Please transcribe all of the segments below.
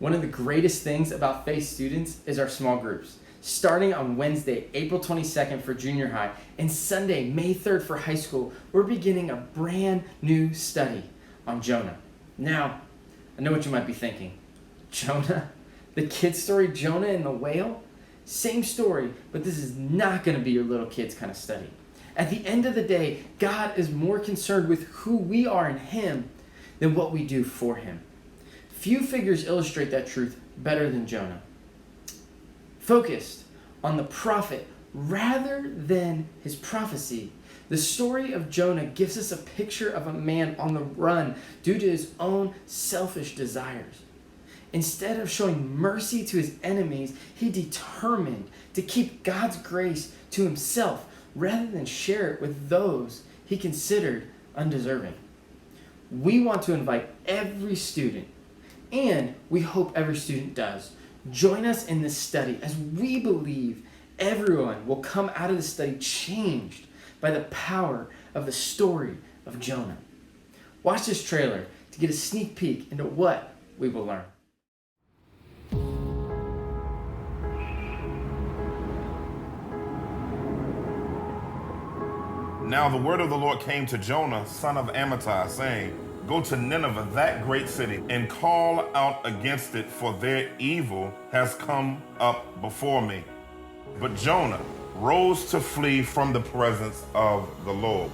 One of the greatest things about Faith students is our small groups. Starting on Wednesday, April 22nd for junior high and Sunday, May 3rd for high school, we're beginning a brand new study on Jonah. Now, I know what you might be thinking. Jonah? The kid's story, Jonah and the whale? Same story, but this is not going to be your little kid's kind of study. At the end of the day, God is more concerned with who we are in Him than what we do for Him. Few figures illustrate that truth better than Jonah. Focused on the prophet rather than his prophecy, the story of Jonah gives us a picture of a man on the run due to his own selfish desires. Instead of showing mercy to his enemies, he determined to keep God's grace to himself rather than share it with those he considered undeserving. We want to invite every student, and we hope every student does, join us in this study as we believe everyone will come out of the study changed by the power of the story of Jonah. Watch this trailer to get a sneak peek into what we will learn. Now the word of the Lord came to Jonah, son of Amittai, saying, Go to Nineveh, that great city, and call out against it, for their evil has come up before me. But Jonah rose to flee from the presence of the Lord.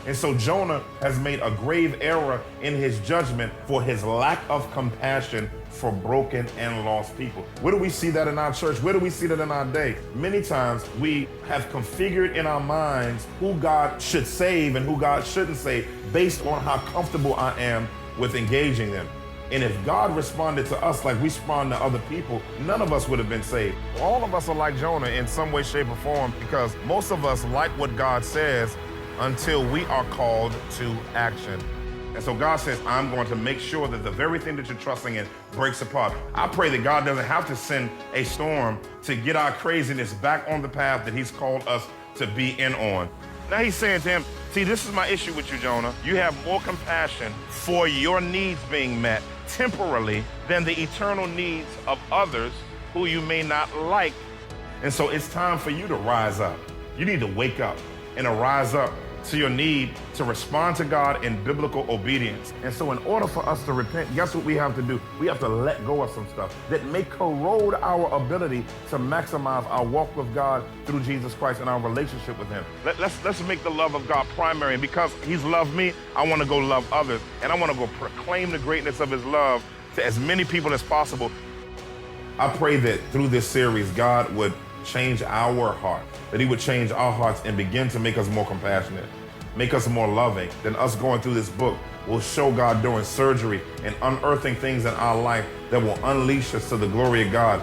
And so Jonah has made a grave error in his judgment for his lack of compassion for broken and lost people. Where do we see that in our church? Where do we see that in our day? Many times we have configured in our minds who God should save and who God shouldn't save based on how comfortable I am with engaging them. And if God responded to us like we respond to other people, none of us would have been saved. All of us are like Jonah in some way, shape, or form, because most of us like what God says until we are called to action. And so God says, I'm going to make sure that the very thing that you're trusting in breaks apart. I pray that God doesn't have to send a storm to get our craziness back on the path that He's called us to be in on. Now He's saying to him, see, this is my issue with you, Jonah. You have more compassion for your needs being met temporarily than the eternal needs of others who you may not like. And so it's time for you to rise up. You need to wake up and to rise up to your need to respond to God in biblical obedience. And so in order for us to repent, guess what we have to do? We have to let go of some stuff that may corrode our ability to maximize our walk with God through Jesus Christ and our relationship with Him. Let's make the love of God primary. And because He's loved me, I want to go love others. And I want to go proclaim the greatness of His love to as many people as possible. I pray that through this series, God would change our heart, that He would change our hearts and begin to make us more compassionate, make us more loving. Then us going through this book will show God doing surgery and unearthing things in our life that will unleash us to the glory of God